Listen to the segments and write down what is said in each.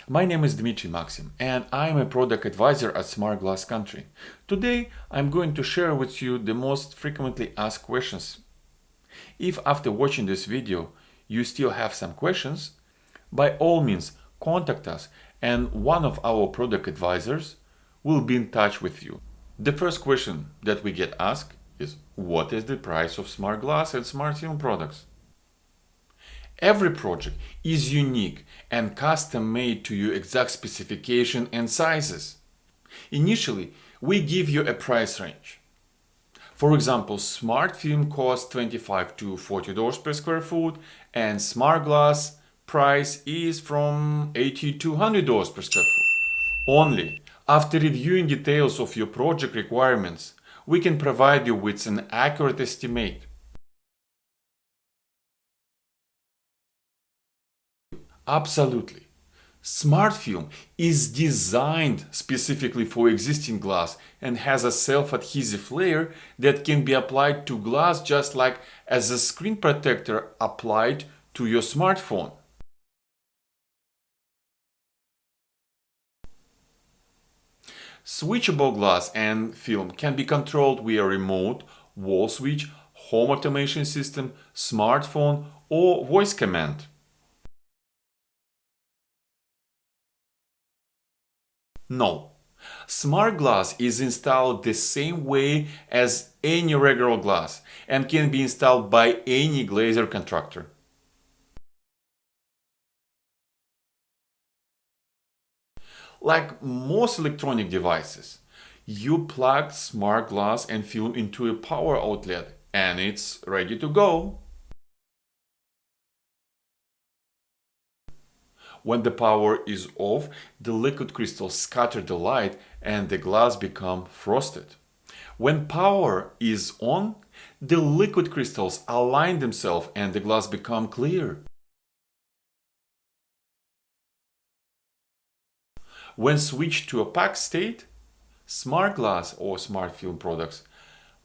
My name is Dmitry Maxim and I'm a product advisor at Smart Glass Country. Today I'm going to share with you the most frequently asked questions. If after watching this video you still have some questions, by all means contact us and one of our product advisors will be in touch with you. The first question that we get asked is, what is the price of smart glass and smart film products? Every project is unique and custom made to your exact specification and sizes. Initially, we give you a price range. For example, smart film costs $25 to $40 per square foot and smart glass price is from $80 to $100 per square foot. Only after reviewing details of your project requirements, we can provide you with an accurate estimate. Absolutely. Smart film is designed specifically for existing glass and has a self-adhesive layer that can be applied to glass just like as a screen protector applied to your smartphone. Switchable glass and film can be controlled via remote, wall switch, home automation system, smartphone, or voice command. No. Smart glass is installed the same way as any regular glass and can be installed by any glazier contractor. Like most electronic devices, you plug smart glass and film into a power outlet and it's ready to go. When the power is off, the liquid crystals scatter the light and the glass become frosted. When power is on, the liquid crystals align themselves and the glass become clear. When switched to opaque state, smart glass or smart film products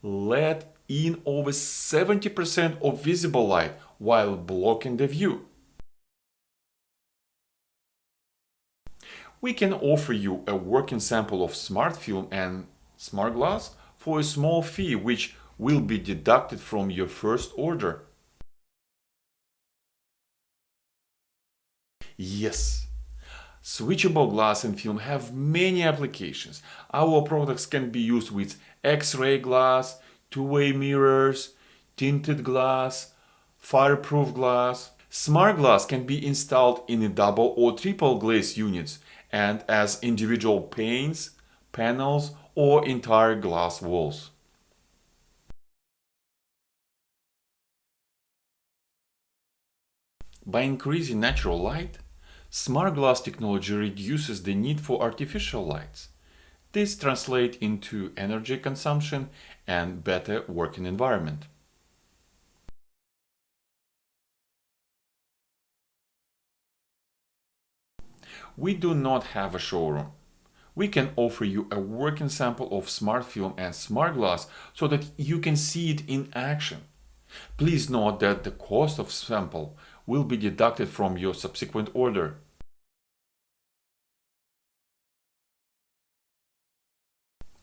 let in over 70% of visible light while blocking the view. We can offer you a working sample of smart film and smart glass for a small fee which will be deducted from your first order. Yes, switchable glass and film have many applications. Our products can be used with X-ray glass, two-way mirrors, tinted glass, fireproof glass. Smart glass can be installed in a double or triple glaze units and as individual panes, panels, or entire glass walls. By increasing natural light, smart glass technology reduces the need for artificial lights. This translates into energy consumption and better working environment. We do not have a showroom. We can offer you a working sample of smart film and smart glass so that you can see it in action. Please note that the cost of sample will be deducted from your subsequent order.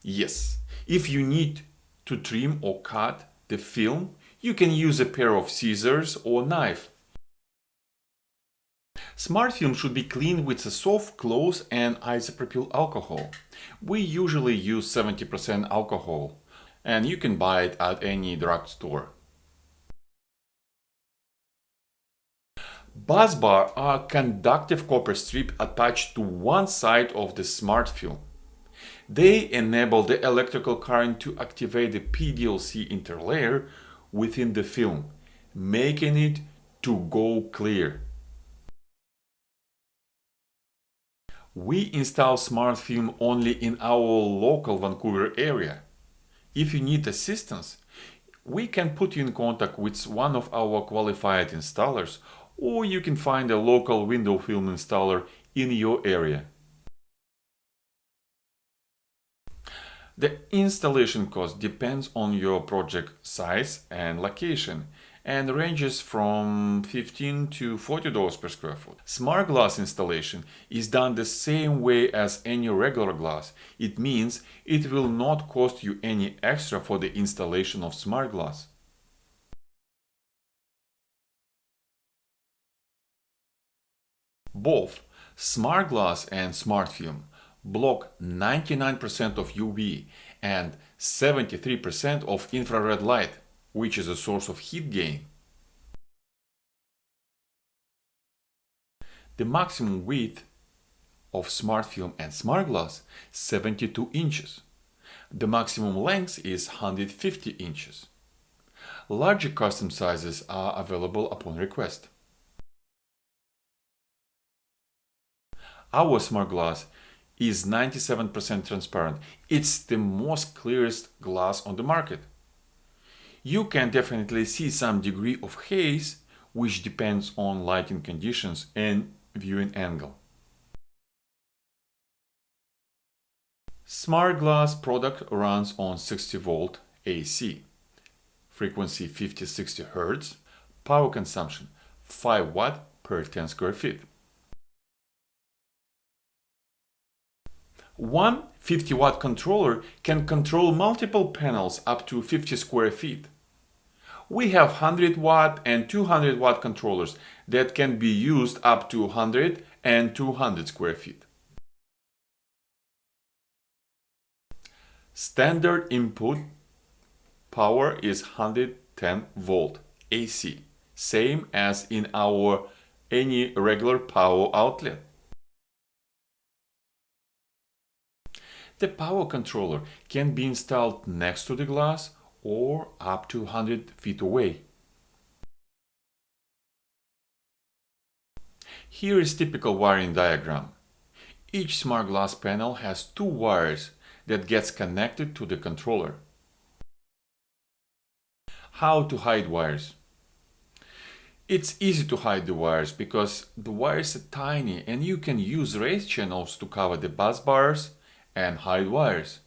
Yes, if you need to trim or cut the film, you can use a pair of scissors or knife. Smart film should be cleaned with a soft cloth and isopropyl alcohol. We usually use 70% alcohol and you can buy it at any drugstore. Busbar are conductive copper strip attached to one side of the smart film. They enable the electrical current to activate the PDLC interlayer within the film, making it to go clear. We install smart film only in our local Vancouver area. If you need assistance, we can put you in contact with one of our qualified installers, or you can find a local window film installer in your area. The installation cost depends on your project size and location, and ranges from $15 to $40 per square foot. Smart glass installation is done the same way as any regular glass. It means it will not cost you any extra for the installation of smart glass. Both smart glass and smart film block 99% of UV and 73% of infrared light, which is a source of heat gain. The maximum width of smart film and smart glass 72 inches. The maximum length is 150 inches. Larger custom sizes are available upon request. Our smart glass is 97% transparent. It's the most clearest glass on the market. You can definitely see some degree of haze, which depends on lighting conditions and viewing angle. Smart glass product runs on 60 volt AC, frequency 50-60 Hz, power consumption 5 watt per 10 square feet. One 50-watt controller can control multiple panels up to 50 square feet. We have 100-watt and 200-watt controllers that can be used up to 100 and 200 square feet. Standard input power is 110 volt AC, same as in our any regular power outlet. The power controller can be installed next to the glass or up to 100 feet away. Here is typical wiring diagram. Each smart glass panel has two wires that gets connected to the controller. How to hide wires? It's easy to hide the wires because the wires are tiny and you can use raised channels to cover the bus bars and hide wires.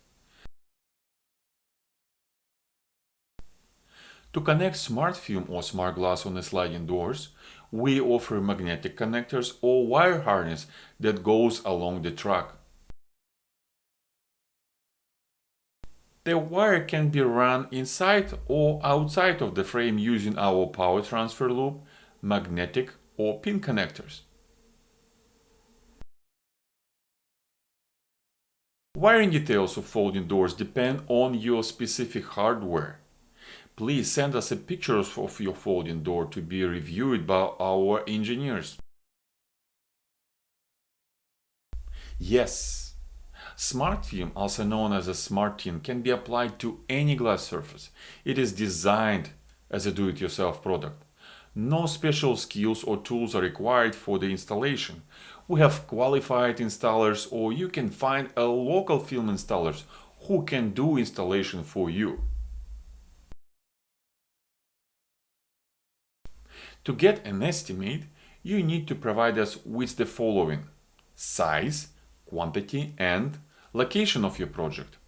To connect smart film or smart glass on the sliding doors, we offer magnetic connectors or wire harness that goes along the truck. The wire can be run inside or outside of the frame using our power transfer loop, magnetic or pin connectors. Wiring details of folding doors depend on your specific hardware. Please send us a picture of your folding door to be reviewed by our engineers. Yes, smart film, also known as a smart tin, can be applied to any glass surface. It is designed as a do-it-yourself product. No special skills or tools are required for the installation. We have qualified installers, or you can find a local film installers who can do installation for you. To get an estimate, you need to provide us with the following: size, quantity, and location of your project.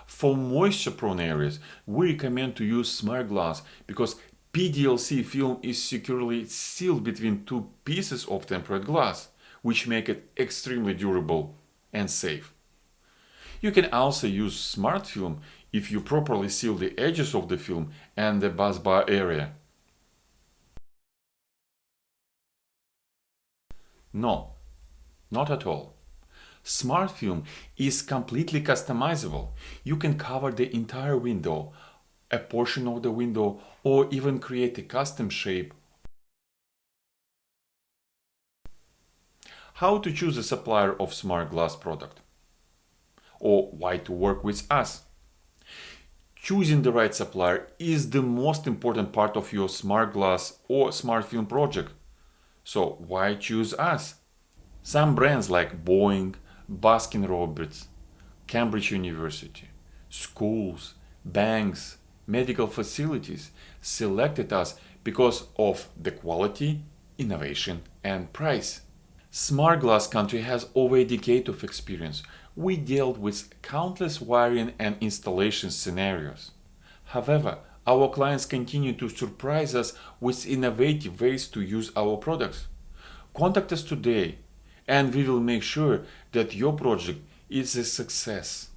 For moisture-prone areas, we recommend to use smart glass because PDLC film is securely sealed between two pieces of tempered glass, which make it extremely durable and safe. You can also use smart film if you properly seal the edges of the film and the busbar area. No, not at all. Smart film is completely customizable. You can cover the entire window, a portion of the window, or even create a custom shape. How to choose a supplier of smart glass product? Or why to work with us? Choosing the right supplier is the most important part of your smart glass or smart film project. So why choose us? Some brands like Boeing, Baskin-Robbins, Cambridge University, schools, banks, medical facilities selected us because of the quality, innovation, and price. Smart Glass Country has over a decade of experience. We dealt with countless wiring and installation scenarios. However, our clients continue to surprise us with innovative ways to use our products. Contact us today and we will make sure that your project is a success.